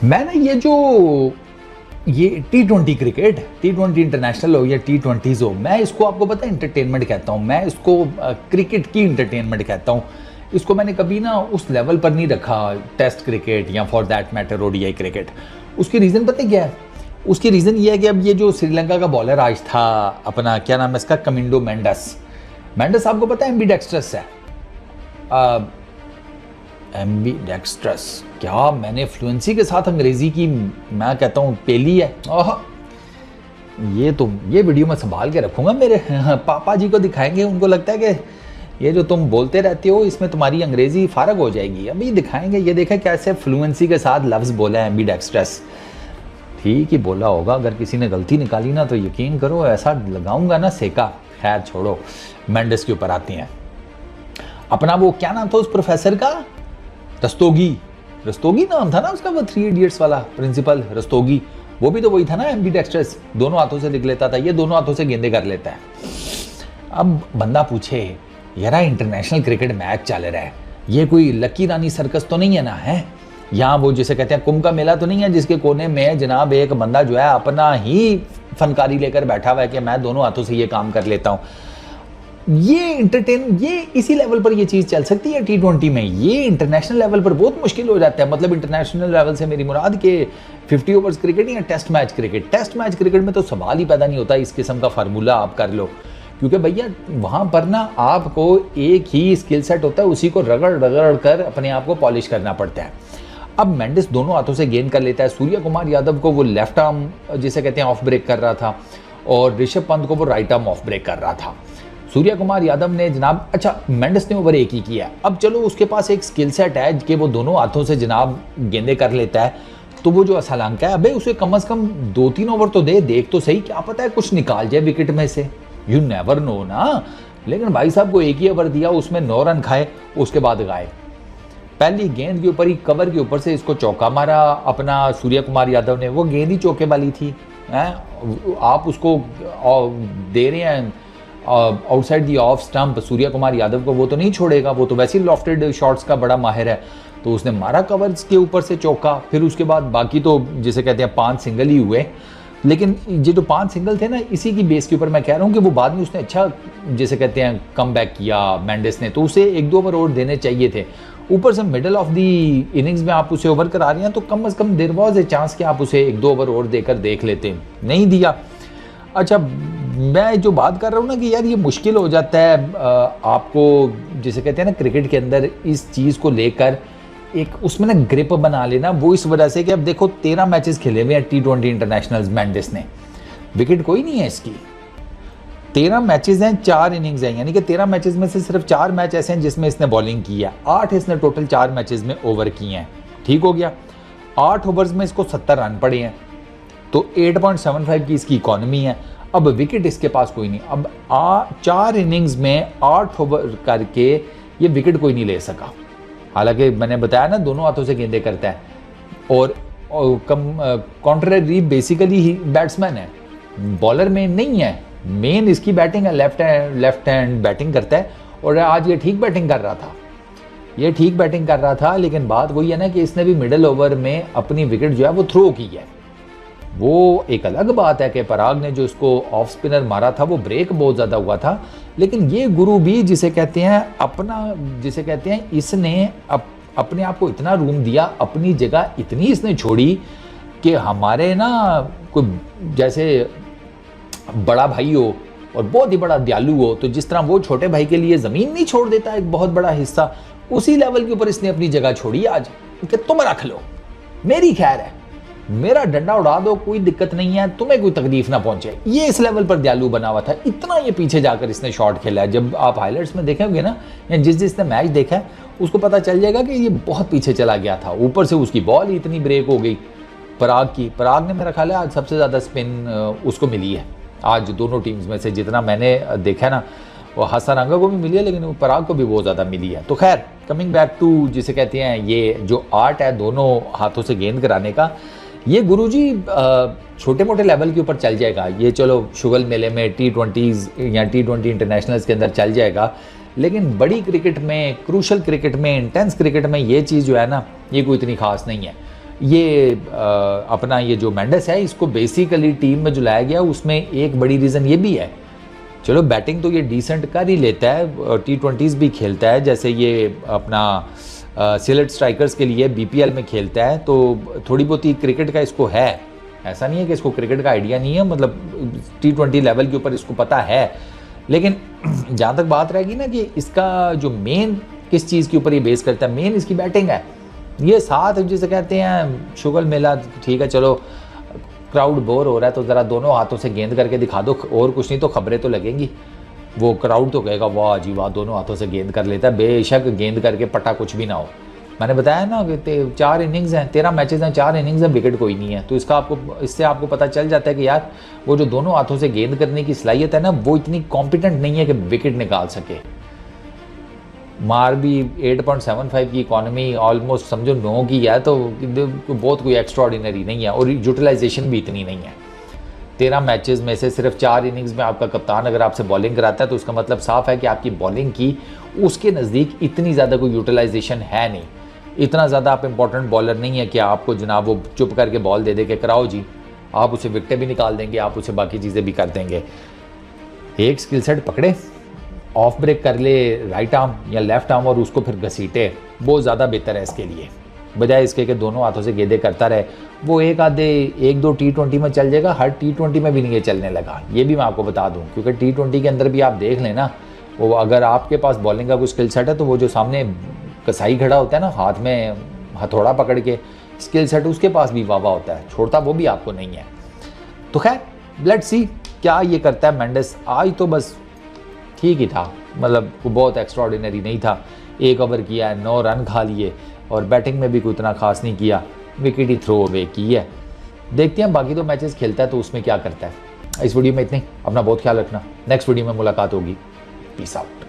मैं ना ये T20 क्रिकेट, T20 इंटरनेशनल हो या T20s हो, मैं इसको आपको पता है एंटरटेनमेंट कहता हूँ। मैं इसको क्रिकेट की एंटरटेनमेंट कहता हूँ। इसको मैंने कभी ना उस लेवल पर नहीं रखा, टेस्ट क्रिकेट या for that matter ODI cricket. उसकी रीज़न पता है क्या है? उसकी रीज़न ये है कि अब ये जो श्रीलंका का बॉलर आज था, अपना क्या नाम है इसका, कमिंडो मेंडस आपको पता है एम्बीडेक्स्ट्रस है। एम्बीडेक्स्ट्रस, क्या मैंने फ्लुएंसी के साथ अंग्रेजी की मैं कहता हूँ पेली है। ये वीडियो मैं संभाल के रखूंगा, मेरे पापा जी को दिखाएंगे। उनको लगता है कि ये जो तुम बोलते रहते हो इसमें तुम्हारी अंग्रेजी फारग हो जाएगी। अभी दिखाएंगे, ये देखें कैसे फ्लुएंसी के साथ लफ्ज़ बोला है एम्बीडेक्स्ट्रस। ठीक ही बोला होगा, अगर किसी ने गलती निकाली ना तो यकीन करो ऐसा लगाऊंगा ना सेका। खैर छोड़ो, मेंडस के ऊपर आते हैं। अपना वो क्या नाम था उस प्रोफेसर का, रस्तोगी नाम था ना उसका, वो 3 इडियट्स वाला प्रिंसिपल रस्तोगी। वो भी तो वही था ना एम्बीडेक्स्ट्रस, दोनों हाथों से लिख लेता था। ये दोनों हाथों से गेंदे कर लेता है। अब बंदा पूछे यार इंटरनेशनल क्रिकेट मैच चल रहा है, ये कोई लकी रानी सर्कस तो नहीं है ना, है यहाँ वो जिसे कहते हैं कुंभ का मेला तो नहीं है जिसके कोने में जनाब एक बंदा जो है अपना ही फनकारी लेकर बैठा हुआ है कि मैं दोनों हाथों से ये काम कर लेता हूँ। ये इसी लेवल पर ये चीज़ चल सकती है T20 में। ये इंटरनेशनल लेवल पर बहुत मुश्किल हो जाता है। मतलब इंटरनेशनल लेवल से मेरी मुराद के 50 ओवर्स क्रिकेट या टेस्ट मैच क्रिकेट में तो सवाल ही पैदा नहीं होता। इस किस्म का फार्मूला आप कर लो, क्योंकि भैया वहाँ पर ना आपको एक ही स्किल सेट होता है, उसी को रगड़ कर अपने आप को पॉलिश करना पड़ता है। अब मेंडिस दोनों हाथों से गेंद कर लेता है। सूर्य कुमार यादव को वो लेफ्ट आर्म जिसे कहते हैं ऑफ ब्रेक कर रहा था, और ऋषभ पंत को वो राइट आर्म ऑफ ब्रेक कर रहा था। सूर्य कुमार यादव ने जनाब, अच्छा मेंडिस ने ओवर 1 ही किया। अब चलो उसके पास एक स्किल सेट है कि वो दोनों हाथों से जनाब गेंदे कर लेता है, तो वो जो असलांका है, अबे उसे कम से कम 2-3 ओवर तो दे, देख तो सही, क्या पता है कुछ निकाल जाए विकेट में से। यू नेवर नो ना। लेकिन भाई साहब को 1 ही ओवर दिया, उसमें 9 रन खाए, उसके बाद गाए। पहली गेंद के ऊपर ही कवर के ऊपर से इसको चौका मारा अपना सूर्य कुमार यादव ने। वो गेंद ही चौके वाली थी, आप उसको दे रहे हैं outside the off stump Surya Kumar Yadav को, वो तो नहीं छोड़ेगा, वो तो वैसे ही लॉफ्टेड शॉट्स का बड़ा माहिर है। तो उसने मारा कवर्स के ऊपर से चौका। फिर उसके बाद बाकी तो जिसे कहते हैं 5 सिंगल ही हुए। लेकिन ये जो 5 सिंगल थे ना, इसी की बेस के ऊपर मैं कह रहा हूँ कि वो बाद में उसने अच्छा जिसे कहते हैं कम बैक किया मेंडिस ने, तो उसे 1-2 ओवर और देने चाहिए थे। ऊपर से मिडल ऑफ दी इनिंग्स में आप उसे ओवर करा रहे हैं, तो कम से कम देयर वाज ए चांस कि आप उसे 1-2 ओवर और देकर देख लेते, नहीं दिया। अच्छा मैं जो बात कर रहा हूँ ना कि यार ये मुश्किल हो जाता है आपको जिसे कहते हैं ना क्रिकेट के अंदर इस चीज़ को लेकर एक उसमें ना ग्रिप बना लेना। वो इस वजह से कि अब देखो 13 मैचेस खेले हुए हैं T20 इंटरनेशनल्स मेंडिस ने, विकेट कोई नहीं है इसकी। 13 मैचेस हैं, 4 इनिंग्स हैं, यानी कि 13 मैचेस में से सिर्फ 4 मैच ऐसे हैं जिसमें इसने बॉलिंग की है। 8 इसने टोटल 4 मैचेस में ओवर किए हैं। ठीक हो गया, 8 ओवर्स में इसको 70 रन पड़े हैं, तो 8.75 की इसकी इकॉनमी है। अब विकेट इसके पास कोई नहीं। अब 4 इनिंग्स में 8 ओवर करके ये विकेट कोई नहीं ले सका। हालांकि मैंने बताया ना दोनों हाथों से गेंदे करता है, और कॉन्ट्ररी बेसिकली ही बैट्समैन है, बॉलर में नहीं है। मेन इसकी बैटिंग है, लेफ्ट हैंड बैटिंग करता है। और आज ये ठीक बैटिंग कर रहा था, लेकिन बात वही है ना कि इसने भी मिडल ओवर में अपनी विकेट जो है वो थ्रो की है। वो एक अलग बात है कि पराग ने जो इसको ऑफ स्पिनर मारा था वो ब्रेक बहुत ज़्यादा हुआ था, लेकिन ये गुरु भी जिसे कहते हैं इसने अपने आप को इतना रूम दिया, अपनी जगह इतनी इसने छोड़ी कि हमारे ना कोई जैसे बड़ा भाई हो और बहुत ही बड़ा दयालु हो, तो जिस तरह वो छोटे भाई के लिए ज़मीन नहीं छोड़ देता एक बहुत बड़ा हिस्सा, उसी लेवल के ऊपर इसने अपनी जगह छोड़ी आज कि तुम रख लो, मेरी खैर है, मेरा डंडा उड़ा दो, कोई दिक्कत नहीं है, तुम्हें कोई तकलीफ ना पहुंचे। ये इस लेवल पर दयालु बना हुआ था। इतना ये पीछे जाकर इसने शॉट खेला है। जब आप हाइलाइट्स में देखेंगे ना, या जिसने मैच देखा है उसको पता चल जाएगा कि ये बहुत पीछे चला गया था। ऊपर से उसकी बॉल ही इतनी ब्रेक हो गई पराग ने, मेरा ख्याल है आज सबसे ज़्यादा स्पिन उसको मिली है आज दोनों टीम्स में से, जितना मैंने देखा है ना। वो हसरंगा को भी मिली है, लेकिन पराग को भी बहुत ज़्यादा मिली है। तो खैर कमिंग बैक टू जिसे कहते हैं ये जो आर्ट है दोनों हाथों से गेंद कराने का, ये गुरुजी छोटे मोटे लेवल के ऊपर चल जाएगा। ये चलो शुगल मेले में T20s या T20 इंटरनेशनल्स के अंदर चल जाएगा, लेकिन बड़ी क्रिकेट में, क्रूशल क्रिकेट में, इंटेंस क्रिकेट में ये चीज़ जो है ना, ये कोई इतनी खास नहीं है। ये अपना ये जो मेंडिस है इसको बेसिकली टीम में जो लाया गया उसमें एक बड़ी रीज़न ये भी है, चलो बैटिंग तो ये डिसेंट कर ही लेता है, T20s भी खेलता है, जैसे ये अपना सिलेक्ट स्ट्राइकर्स के लिए BPL में खेलता है, तो थोड़ी बहुत ही क्रिकेट का इसको है, ऐसा नहीं है कि इसको क्रिकेट का आइडिया नहीं है, मतलब T20 लेवल के ऊपर इसको पता है। लेकिन जहाँ तक बात रहेगी ना कि इसका जो मेन किस चीज़ के ऊपर ये बेस करता है, मेन इसकी बैटिंग है। ये साथ जिसे कहते हैं शुगल मेला, ठीक है चलो क्राउड बोर हो रहा है तो ज़रा दोनों हाथों से गेंद करके दिखा दो, और कुछ नहीं तो खबरें तो लगेंगी, वो क्राउड तो कहेगा वाह जी वाह दोनों हाथों से गेंद कर लेता है, बेशक गेंद करके पटा कुछ भी ना हो। मैंने बताया ना कि 4 इनिंग्स हैं, 13 मैचेस हैं, 4 इनिंग्स हैं, विकेट कोई नहीं है, तो इससे आपको पता चल जाता है कि यार वो जो दोनों हाथों से गेंद करने की सलाहियत है ना, वो इतनी कॉम्पिटेंट नहीं है कि विकेट निकाल सके। मार भी 8.75 की इकॉनमी ऑलमोस्ट समझो 9 की है, तो बहुत कोई एक्स्ट्रा ऑर्डिनरी नहीं है, और यूटिलाइजेशन भी इतनी नहीं है। 13 मैचेस में से सिर्फ 4 इनिंग्स में आपका कप्तान अगर आपसे बॉलिंग कराता है तो उसका मतलब साफ है कि आपकी बॉलिंग की उसके नज़दीक इतनी ज़्यादा कोई यूटिलाइजेशन है नहीं, इतना ज़्यादा आप इंपॉर्टेंट बॉलर नहीं है कि आपको जनाब वो चुप करके बॉल दे दे के कराओ जी, आप उसे विकेटें भी निकाल देंगे, आप उसे बाकी चीज़ें भी कर देंगे। एक स्किल सेट पकड़े, ऑफ ब्रेक कर ले राइट आर्म या लेफ्ट आर्म और उसको फिर घसीटे, बहुत ज़्यादा बेहतर है इसके लिए, बजाय इसके कि दोनों हाथों से गेंदें करता रहे। वो एक दो T20 में चल जाएगा, हर T20 में भी नहीं ये चलने लगा, ये भी मैं आपको बता दूं, क्योंकि T20 के अंदर भी आप देख लेना, वो अगर आपके पास बॉलिंग का कोई स्किल सेट है तो वो जो सामने कसाई खड़ा होता है ना हाथ में हथौड़ा पकड़ के, स्किल सेट उसके पास भी वाह होता है, छोड़ता वो भी आपको नहीं है। तो खैर लेट्स सी क्या ये करता है मेंडिस। आज तो बस ठीक ही था, मतलब वो बहुत एक्स्ट्रा ऑर्डिनरी नहीं था, 1 ओवर किया है, 9 रन खा लिए, और बैटिंग में भी कोई इतना खास नहीं किया, विकेट ही थ्रो अवे की है। देखते हैं बाकी तो मैचेस खेलता है तो उसमें क्या करता है। इस वीडियो में इतनी, अपना बहुत ख्याल रखना, नेक्स्ट वीडियो में मुलाकात होगी, पीस आउट।